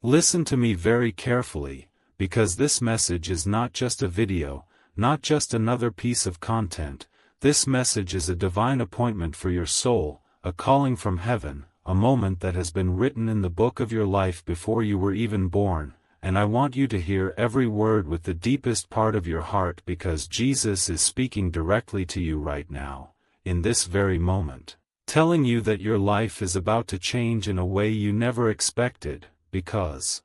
Listen to me very carefully, because this message is not just a video, not just another piece of content. This message is a divine appointment for your soul, a calling from heaven, a moment that has been written in the book of your life before you were even born, and I want you to hear every word with the deepest part of your heart because Jesus is speaking directly to you right now, in this very moment, telling you that your life is about to change in a way you never expected, because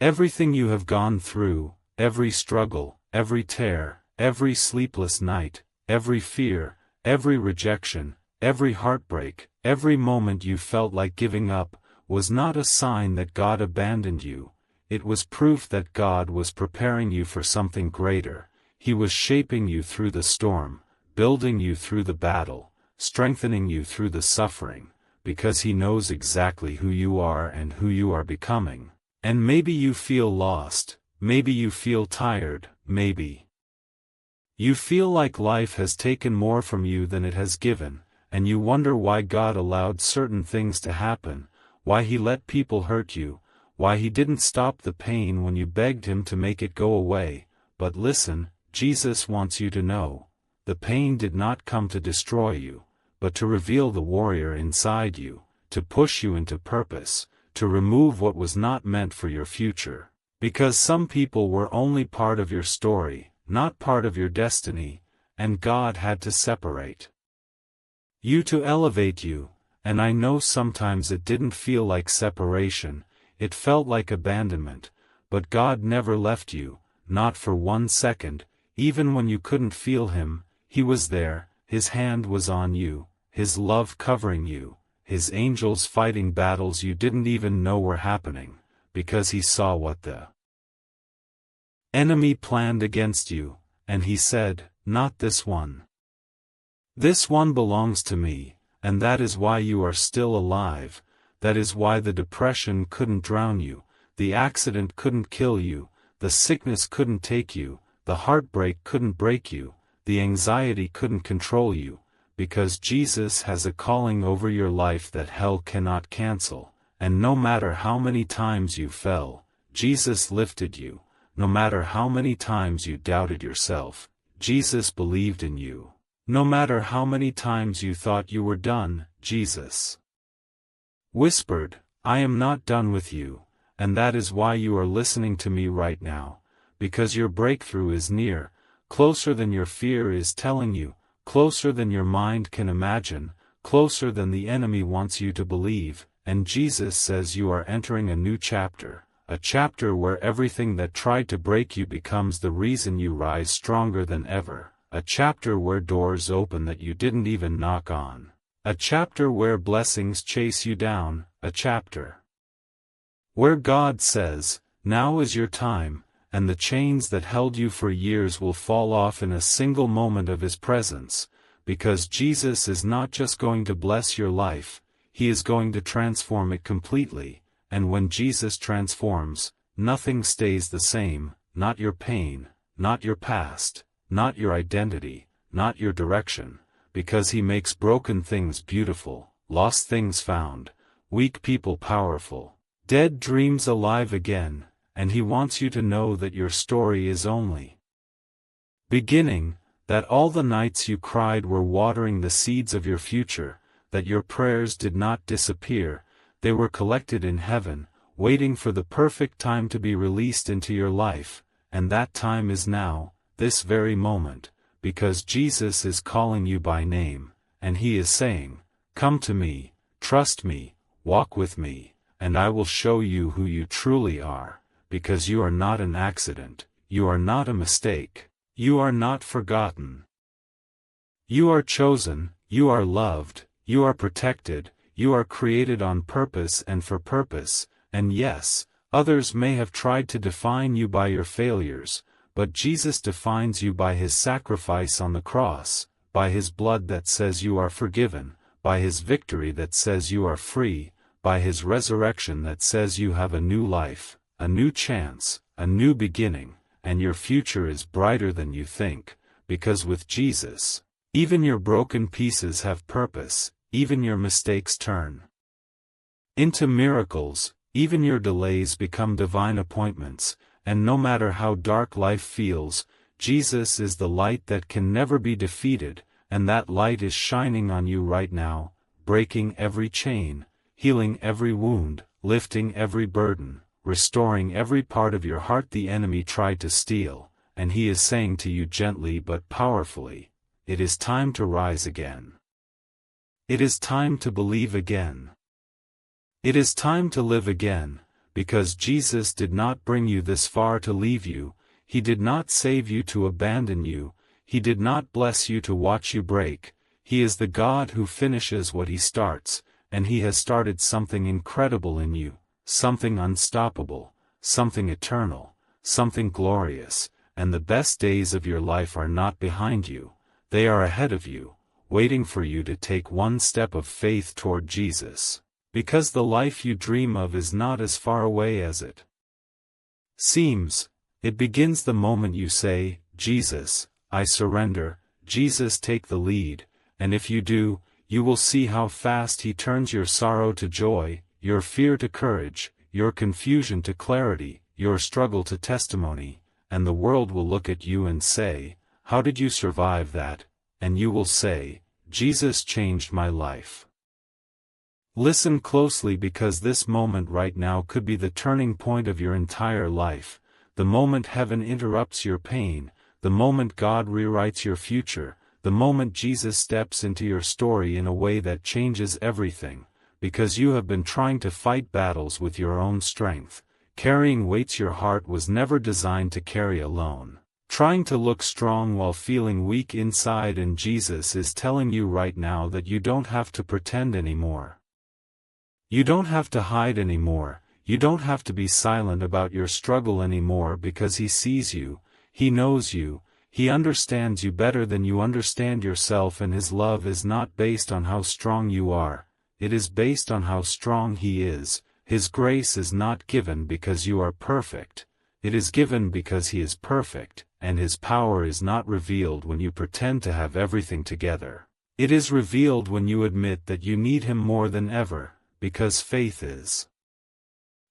everything you have gone through, every struggle, every tear, every sleepless night, every fear, every rejection, every heartbreak, every moment you felt like giving up, was not a sign that God abandoned you. It was proof that God was preparing you for something greater. He was shaping you through the storm, building you through the battle, strengthening you through the suffering, because He knows exactly who you are and who you are becoming. And maybe you feel lost, maybe you feel tired, maybe you feel like life has taken more from you than it has given, and you wonder why God allowed certain things to happen, why He let people hurt you, why He didn't stop the pain when you begged Him to make it go away. But listen, Jesus wants you to know, the pain did not come to destroy you, but to reveal the warrior inside you, to push you into purpose, to remove what was not meant for your future. Because some people were only part of your story, not part of your destiny, and God had to separate you to elevate you. And I know sometimes it didn't feel like separation, it felt like abandonment, but God never left you, not for 1 second. Even when you couldn't feel Him, He was there, His hand was on you, His love covering you, His angels fighting battles you didn't even know were happening, because He saw what the enemy planned against you, and He said, "Not this one. This one belongs to me," and that is why you are still alive. That is why the depression couldn't drown you, the accident couldn't kill you, the sickness couldn't take you, the heartbreak couldn't break you, the anxiety couldn't control you, because Jesus has a calling over your life that hell cannot cancel. And no matter how many times you fell, Jesus lifted you. No matter how many times you doubted yourself, Jesus believed in you. No matter how many times you thought you were done, Jesus whispered, "I am not done with you," and that is why you are listening to me right now, because your breakthrough is near, closer than your fear is telling you, closer than your mind can imagine, closer than the enemy wants you to believe, and Jesus says you are entering a new chapter. A chapter where everything that tried to break you becomes the reason you rise stronger than ever. A chapter where doors open that you didn't even knock on. A chapter where blessings chase you down. A chapter where God says, "Now is your time," and the chains that held you for years will fall off in a single moment of His presence, because Jesus is not just going to bless your life, He is going to transform it completely. And when Jesus transforms, nothing stays the same, not your pain, not your past, not your identity, not your direction, because He makes broken things beautiful, lost things found, weak people powerful, dead dreams alive again, and He wants you to know that your story is only beginning, that all the nights you cried were watering the seeds of your future, that your prayers did not disappear. They were collected in heaven, waiting for the perfect time to be released into your life, and that time is now, this very moment, because Jesus is calling you by name, and He is saying, "Come to me, trust me, walk with me, and I will show you who you truly are, because you are not an accident, you are not a mistake, you are not forgotten. You are chosen, you are loved, you are protected, you are created on purpose and for purpose, and yes, others may have tried to define you by your failures, but Jesus defines you by His sacrifice on the cross, by His blood that says you are forgiven, by His victory that says you are free, by His resurrection that says you have a new life, a new chance, a new beginning, and your future is brighter than you think, because with Jesus, even your broken pieces have purpose. Even your mistakes turn into miracles, Even your delays become divine appointments, and no matter how dark life feels, Jesus is the light that can never be defeated, and that light is shining on you right now, breaking every chain, healing every wound, lifting every burden, restoring every part of your heart the enemy tried to steal, and he is saying to you gently but powerfully, it is time to rise again. It is time to believe again. It is time to live again, because Jesus did not bring you this far to leave you, he did not save you to abandon you, he did not bless you to watch you break, he is the God who finishes what he starts, and he has started something incredible in you, something unstoppable, something eternal, something glorious, and the best days of your life are not behind you, they are ahead of you, waiting for you to take one step of faith toward Jesus, because the life you dream of is not as far away as it seems. It begins the moment you say, Jesus, I surrender, Jesus take the lead, and if you do, you will see how fast he turns your sorrow to joy, your fear to courage, your confusion to clarity, your struggle to testimony, and the world will look at you and say, how did you survive that? And you will say, Jesus changed my life. Listen closely because this moment right now could be the turning point of your entire life, the moment heaven interrupts your pain, the moment God rewrites your future, the moment Jesus steps into your story in a way that changes everything, because you have been trying to fight battles with your own strength, carrying weights your heart was never designed to carry alone, trying to look strong while feeling weak inside, and Jesus is telling you right now that you don't have to pretend anymore. You don't have to hide anymore. You don't have to be silent about your struggle anymore because he sees you, he knows you, he understands you better than you understand yourself, and his love is not based on how strong you are, it is based on how strong he is. His grace is not given because you are perfect, it is given because he is perfect, and his power is not revealed when you pretend to have everything together. It is revealed when you admit that you need him more than ever, because faith is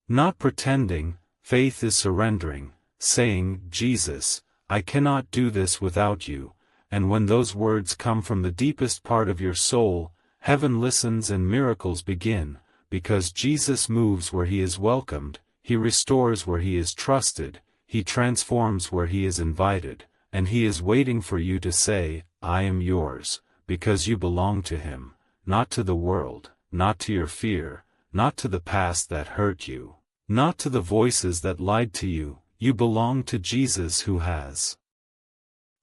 not pretending, faith is surrendering, saying, Jesus, I cannot do this without you, and when those words come from the deepest part of your soul, heaven listens and miracles begin, because Jesus moves where he is welcomed, he restores where he is trusted, he transforms where he is invited, and he is waiting for you to say, I am yours, because you belong to him, not to the world, not to your fear, not to the past that hurt you, not to the voices that lied to you, you belong to Jesus who has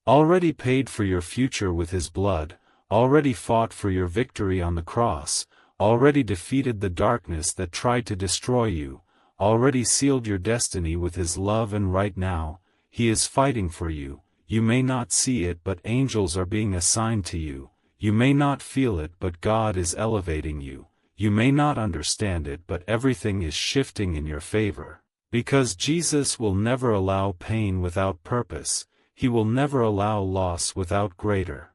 already paid for your future with his blood, already fought for your victory on the cross, already defeated the darkness that tried to destroy you, already sealed your destiny with his love, and right now, he is fighting for you. You may not see it, but angels are being assigned to you. You may not feel it, but God is elevating you. You may not understand it, but everything is shifting in your favor. Because Jesus will never allow pain without purpose, he will never allow loss without greater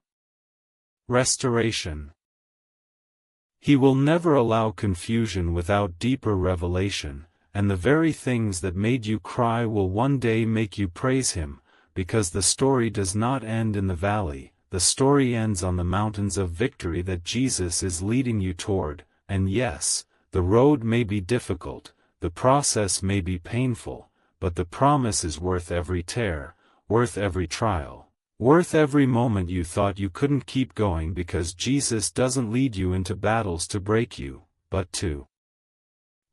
restoration. He will never allow confusion without deeper revelation, and the very things that made you cry will one day make you praise him, because the story does not end in the valley, the story ends on the mountains of victory that Jesus is leading you toward. And yes, the road may be difficult, the process may be painful, but the promise is worth every tear, worth every trial, worth every moment you thought you couldn't keep going, because Jesus doesn't lead you into battles to break you, but to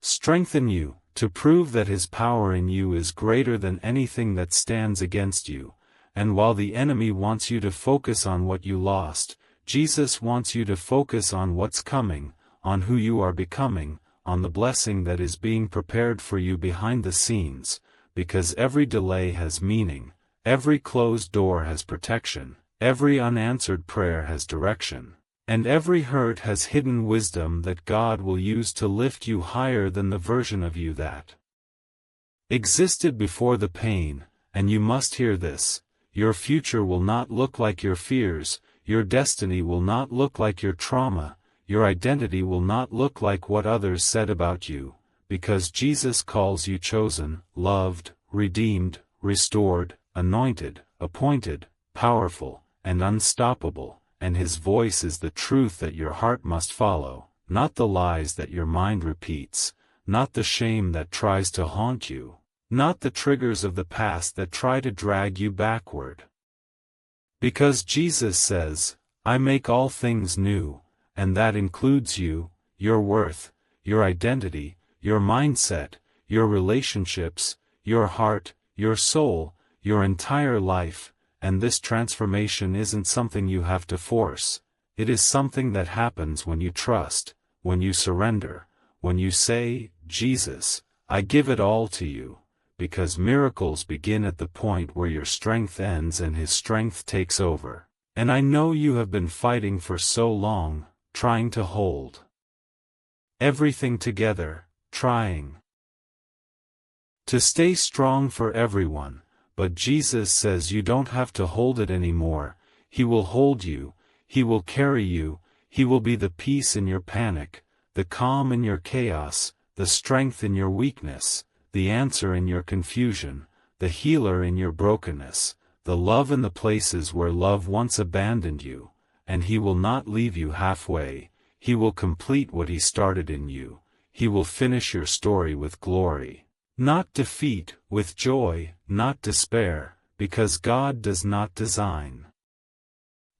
strengthen you, to prove that his power in you is greater than anything that stands against you. And while the enemy wants you to focus on what you lost, Jesus wants you to focus on what's coming, on who you are becoming, on the blessing that is being prepared for you behind the scenes, because every delay has meaning, every closed door has protection, every unanswered prayer has direction, and every hurt has hidden wisdom that God will use to lift you higher than the version of you that existed before the pain. And you must hear this: your future will not look like your fears, your destiny will not look like your trauma, your identity will not look like what others said about you, because Jesus calls you chosen, loved, redeemed, restored, anointed, appointed, powerful, and unstoppable, and His voice is the truth that your heart must follow, not the lies that your mind repeats, not the shame that tries to haunt you, not the triggers of the past that try to drag you backward. Because Jesus says, "I make all things new," and that includes you, your worth, your identity, your mindset, your relationships, your heart, your soul, your entire life, and this transformation isn't something you have to force, it is something that happens when you trust, when you surrender, when you say, "Jesus, I give it all to you," because miracles begin at the point where your strength ends and His strength takes over. And I know you have been fighting for so long, trying to hold everything together, trying to stay strong for everyone, but Jesus says you don't have to hold it anymore. He will hold you, He will carry you, He will be the peace in your panic, the calm in your chaos, the strength in your weakness, the answer in your confusion, the healer in your brokenness, the love in the places where love once abandoned you, and He will not leave you halfway. He will complete what He started in you. He will finish your story with glory. Not defeat, with joy, not despair, because God does not design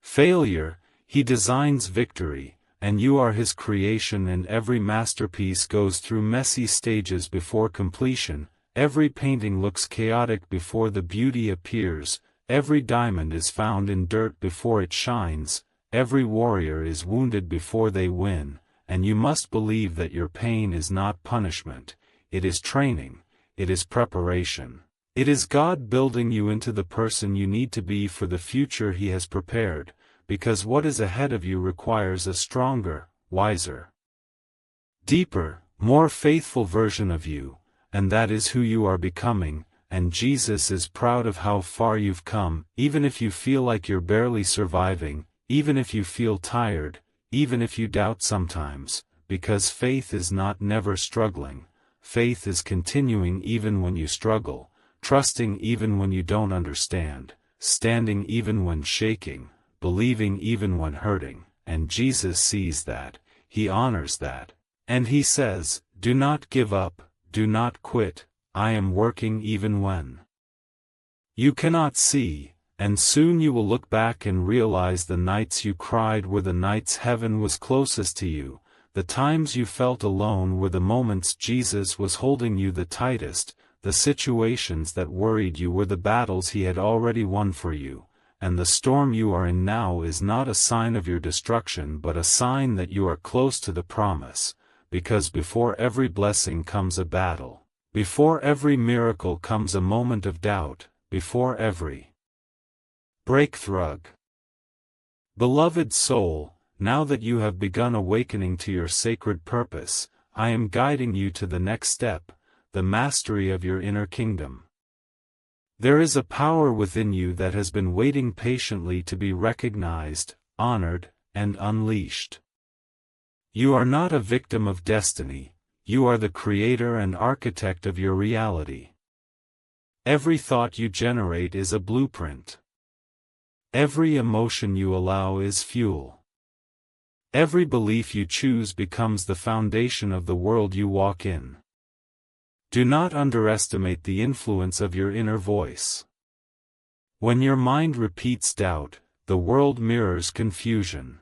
failure, He designs victory, and you are His creation, and every masterpiece goes through messy stages before completion. Every painting looks chaotic before the beauty appears, every diamond is found in dirt before it shines, every warrior is wounded before they win, and you must believe that your pain is not punishment, it is training, it is preparation. It is God building you into the person you need to be for the future He has prepared, because what is ahead of you requires a stronger, wiser, deeper, more faithful version of you, and that is who you are becoming, and Jesus is proud of how far you've come, even if you feel like you're barely surviving, even if you feel tired, even if you doubt sometimes, because faith is not never struggling, faith is continuing even when you struggle, trusting even when you don't understand, standing even when shaking, believing even when hurting, and Jesus sees that, He honors that, and He says, "Do not give up, do not quit, I am working even when you cannot see," and soon you will look back and realize the nights you cried were the nights heaven was closest to you, the times you felt alone were the moments Jesus was holding you the tightest, the situations that worried you were the battles He had already won for you, and the storm you are in now is not a sign of your destruction but a sign that you are close to the promise, because before every blessing comes a battle, before every miracle comes a moment of doubt, before every breakthrough. Beloved soul, now that you have begun awakening to your sacred purpose, I am guiding you to the next step, the mastery of your inner kingdom. There is a power within you that has been waiting patiently to be recognized, honored, and unleashed. You are not a victim of destiny, you are the creator and architect of your reality. Every thought you generate is a blueprint. Every emotion you allow is fuel. Every belief you choose becomes the foundation of the world you walk in. Do not underestimate the influence of your inner voice. When your mind repeats doubt, the world mirrors confusion.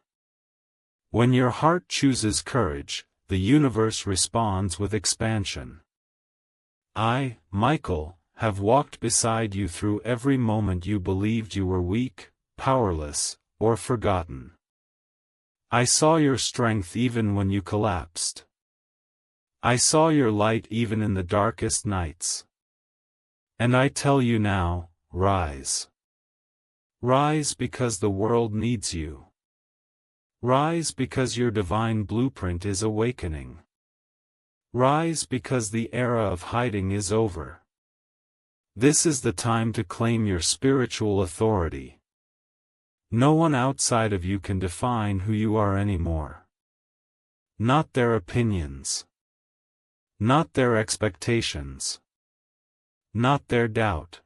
When your heart chooses courage, the universe responds with expansion. I, Michael, have walked beside you through every moment you believed you were weak, powerless, or forgotten. I saw your strength even when you collapsed. I saw your light even in the darkest nights. And I tell you now, rise. Rise because the world needs you. Rise because your divine blueprint is awakening. Rise because the era of hiding is over. This is the time to claim your spiritual authority. No one outside of you can define who you are anymore. Not their opinions. not their expectations, not their doubt.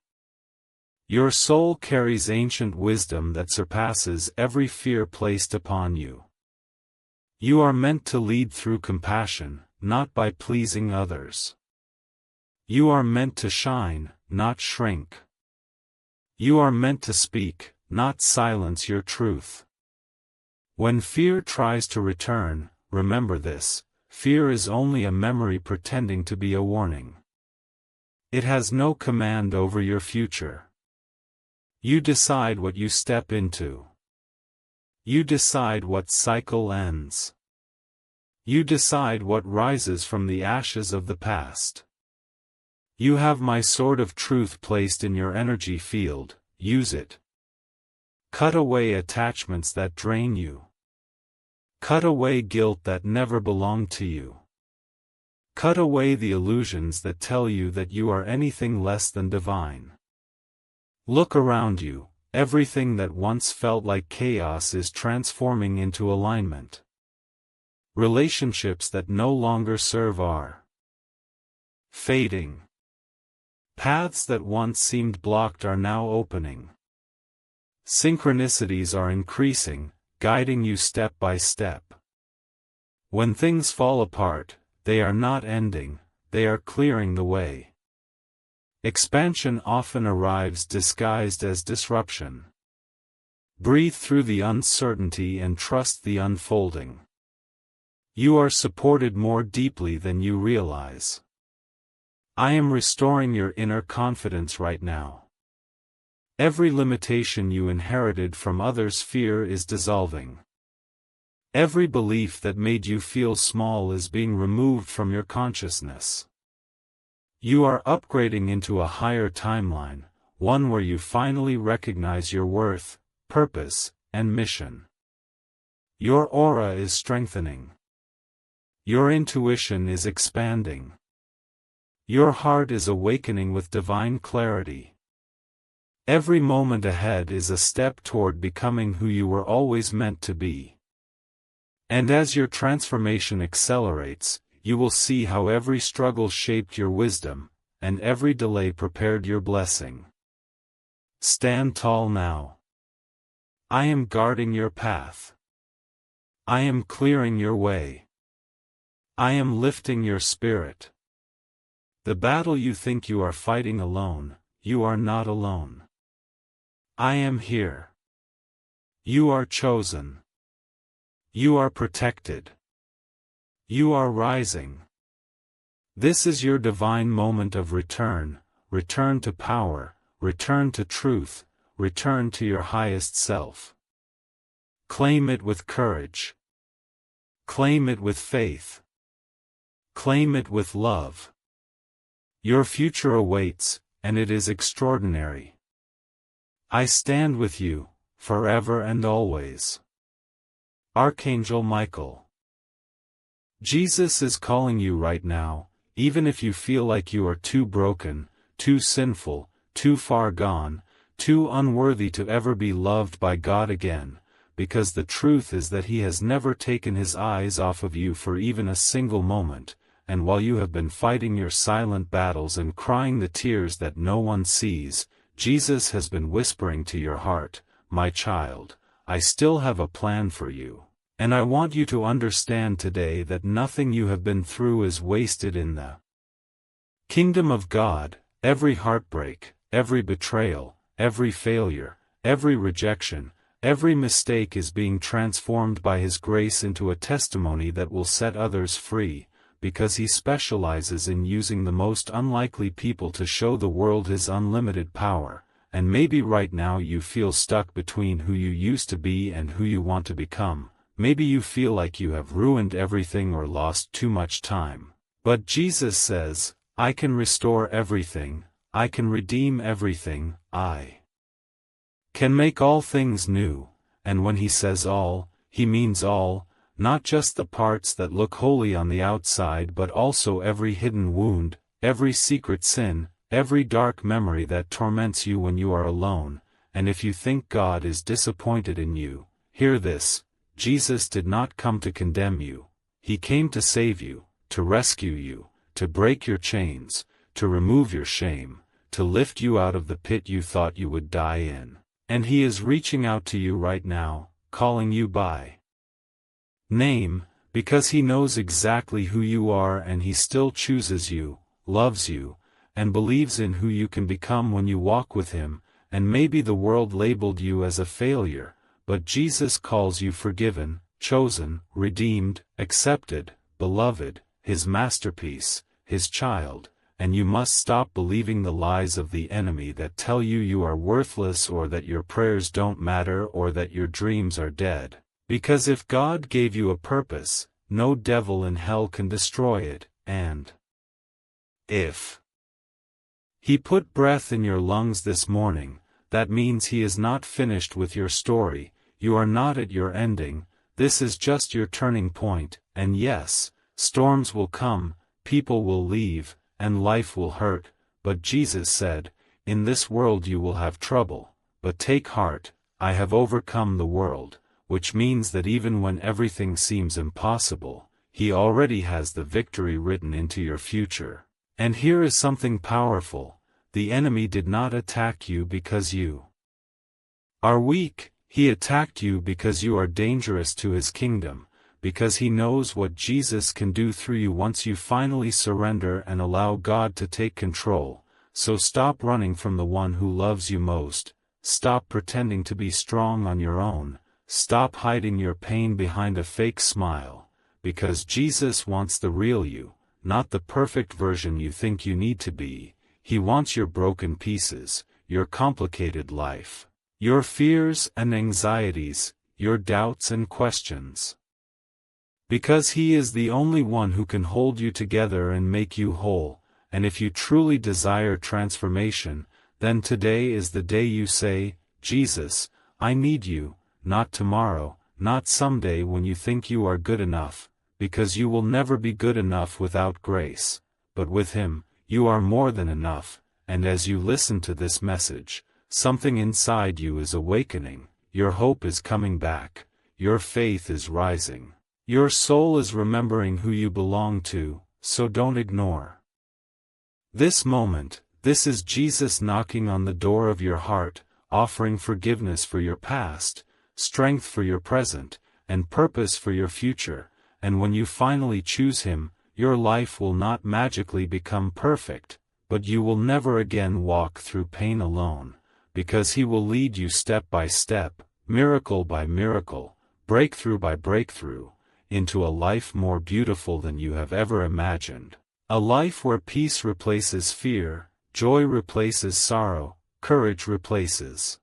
Your soul carries ancient wisdom that surpasses every fear placed upon you. You are meant to lead through compassion, not by pleasing others. You are meant to shine, not shrink. You are meant to speak, not silence your truth. When fear tries to return, remember this: fear is only a memory pretending to be a warning. It has no command over your future. You decide what you step into. You decide what cycle ends. You decide what rises from the ashes of the past. You have my sword of truth placed in your energy field, use it. Cut away attachments that drain you. Cut away guilt that never belonged to you. Cut away the illusions that tell you that you are anything less than divine. Look around you, everything that once felt like chaos is transforming into alignment. Relationships that no longer serve are fading. Paths that once seemed blocked are now opening. Synchronicities are increasing, guiding you step by step. When things fall apart, they are not ending, they are clearing the way. Expansion often arrives disguised as disruption. Breathe through the uncertainty and trust the unfolding. You are supported more deeply than you realize. I am restoring your inner confidence right now. Every limitation you inherited from others' fear is dissolving. Every belief that made you feel small is being removed from your consciousness. You are upgrading into a higher timeline, one where you finally recognize your worth, purpose, and mission. Your aura is strengthening. Your intuition is expanding. Your heart is awakening with divine clarity. Every moment ahead is a step toward becoming who you were always meant to be. And as your transformation accelerates, you will see how every struggle shaped your wisdom, and every delay prepared your blessing. Stand tall now. I am guarding your path. I am clearing your way. I am lifting your spirit. The battle you think you are fighting alone, you are not alone. I am here. You are chosen. You are protected. You are rising. This is your divine moment of return, return to power, return to truth, return to your highest self. Claim it with courage. Claim it with faith. Claim it with love. Your future awaits, and it is extraordinary. I stand with you, forever and always. Archangel Michael. Jesus is calling you right now, even if you feel like you are too broken, too sinful, too far gone, too unworthy to ever be loved by God again, because the truth is that He has never taken His eyes off of you for even a single moment, and while you have been fighting your silent battles and crying the tears that no one sees, Jesus has been whispering to your heart, "My child, I still have a plan for you, and I want you to understand today that nothing you have been through is wasted in the kingdom of God." Every heartbreak, every betrayal, every failure, every rejection, every mistake is being transformed by His grace into a testimony that will set others free, because He specializes in using the most unlikely people to show the world His unlimited power. And maybe right now you feel stuck between who you used to be and who you want to become. Maybe you feel like you have ruined everything or lost too much time. But Jesus says, I can restore everything, I can redeem everything, I can make all things new. And when He says all, He means all, not just the parts that look holy on the outside but also every hidden wound, every secret sin, every dark memory that torments you when you are alone. And if you think God is disappointed in you, hear this: Jesus did not come to condemn you. He came to save you, to rescue you, to break your chains, to remove your shame, to lift you out of the pit you thought you would die in. And He is reaching out to you right now, calling you by name, because He knows exactly who you are, and He still chooses you, loves you, and believes in who you can become when you walk with Him. And maybe the world labeled you as a failure, but Jesus calls you forgiven, chosen, redeemed, accepted, beloved, His masterpiece, His child. And you must stop believing the lies of the enemy that tell you you are worthless, or that your prayers don't matter, or that your dreams are dead. Because if God gave you a purpose, no devil in hell can destroy it, and if He put breath in your lungs this morning, that means He is not finished with your story. You are not at your ending. This is just your turning point. And yes, storms will come, people will leave, and life will hurt, but Jesus said, "In this world you will have trouble, but take heart, I have overcome the world," which means that even when everything seems impossible, He already has the victory written into your future. And here is something powerful: the enemy did not attack you because you are weak. He attacked you because you are dangerous to His kingdom, because He knows what Jesus can do through you once you finally surrender and allow God to take control. So stop running from the one who loves you most. Stop pretending to be strong on your own. Stop hiding your pain behind a fake smile, because Jesus wants the real you, not the perfect version you think you need to be. He wants your broken pieces, your complicated life, your fears and anxieties, your doubts and questions. Because He is the only one who can hold you together and make you whole. And if you truly desire transformation, then today is the day you say, "Jesus, I need you," not tomorrow, not someday when you think you are good enough, because you will never be good enough without grace. But with Him, you are more than enough. And as you listen to this message, something inside you is awakening, your hope is coming back, your faith is rising. Your soul is remembering who you belong to, so don't ignore this moment. This is Jesus knocking on the door of your heart, offering forgiveness for your past, strength for your present, and purpose for your future. And when you finally choose Him, your life will not magically become perfect, but you will never again walk through pain alone, because He will lead you step by step, miracle by miracle, breakthrough by breakthrough, into a life more beautiful than you have ever imagined. A life where peace replaces fear, joy replaces sorrow, courage replaces.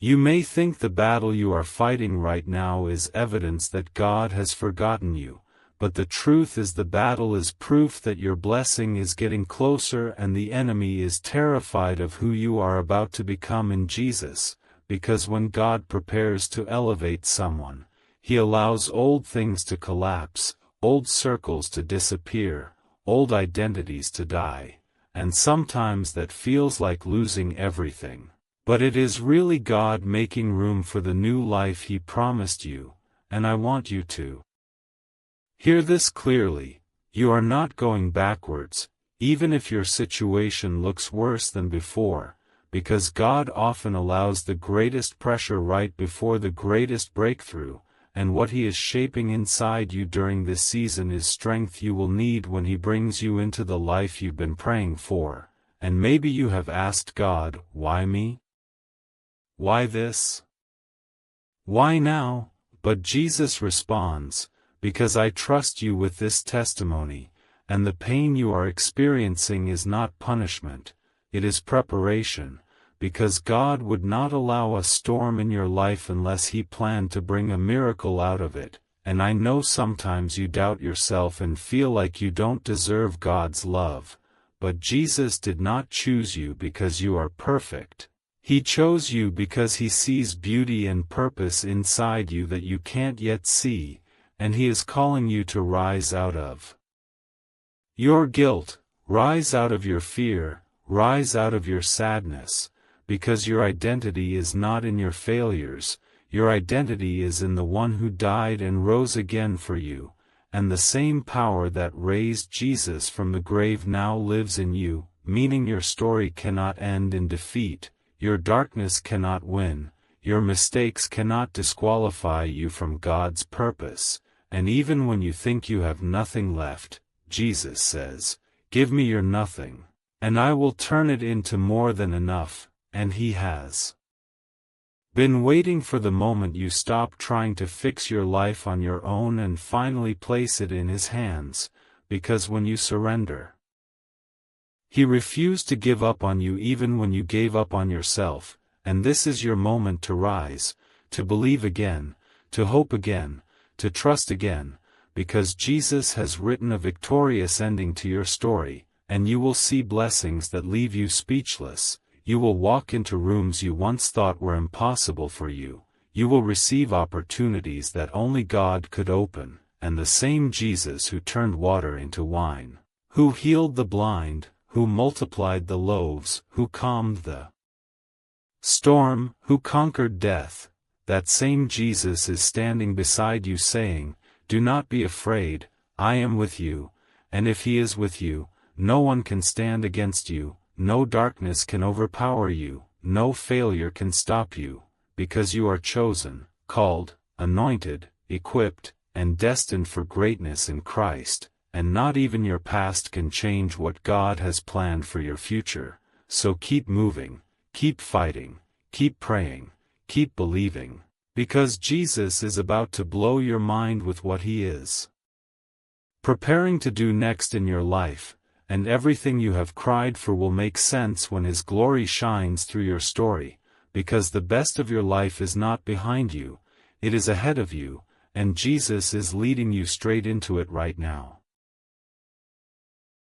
You may think the battle you are fighting right now is evidence that God has forgotten you, but the truth is the battle is proof that your blessing is getting closer, and the enemy is terrified of who you are about to become in Jesus, because when God prepares to elevate someone, He allows old things to collapse, old circles to disappear, old identities to die, and sometimes that feels like losing everything. But it is really God making room for the new life He promised you, and I want you to hear this clearly. You are not going backwards, even if your situation looks worse than before, because God often allows the greatest pressure right before the greatest breakthrough. And what He is shaping inside you during this season is strength you will need when He brings you into the life you've been praying for. And maybe you have asked God, "Why me? Why this? Why now?" But Jesus responds, "Because I trust you with this testimony, and the pain you are experiencing is not punishment, it is preparation. Because God would not allow a storm in your life unless He planned to bring a miracle out of it. And I know sometimes you doubt yourself and feel like you don't deserve God's love, but Jesus did not choose you because you are perfect. He chose you because He sees beauty and purpose inside you that you can't yet see, and He is calling you to rise out of your guilt, rise out of your fear, rise out of your sadness. Because your identity is not in your failures, your identity is in the one who died and rose again for you, and the same power that raised Jesus from the grave now lives in you, meaning your story cannot end in defeat, your darkness cannot win, your mistakes cannot disqualify you from God's purpose, and even when you think you have nothing left, Jesus says, "Give me your nothing, and I will turn it into more than enough," and He has been waiting for the moment you stop trying to fix your life on your own and finally place it in His hands, because when you surrender, He refused to give up on you even when you gave up on yourself, and this is your moment to rise, to believe again, to hope again, to trust again, because Jesus has written a victorious ending to your story, and you will see blessings that leave you speechless. You will walk into rooms you once thought were impossible for you, you will receive opportunities that only God could open, and the same Jesus who turned water into wine, who healed the blind, who multiplied the loaves, who calmed the storm, who conquered death, that same Jesus is standing beside you saying, "Do not be afraid, I am with you," and if He is with you, no one can stand against you. No darkness can overpower you, no failure can stop you, because you are chosen, called, anointed, equipped, and destined for greatness in Christ, and not even your past can change what God has planned for your future. So keep moving, keep fighting, keep praying, keep believing, because Jesus is about to blow your mind with what He is preparing to do next in your life. And everything you have cried for will make sense when His glory shines through your story, because the best of your life is not behind you, it is ahead of you, and Jesus is leading you straight into it right now.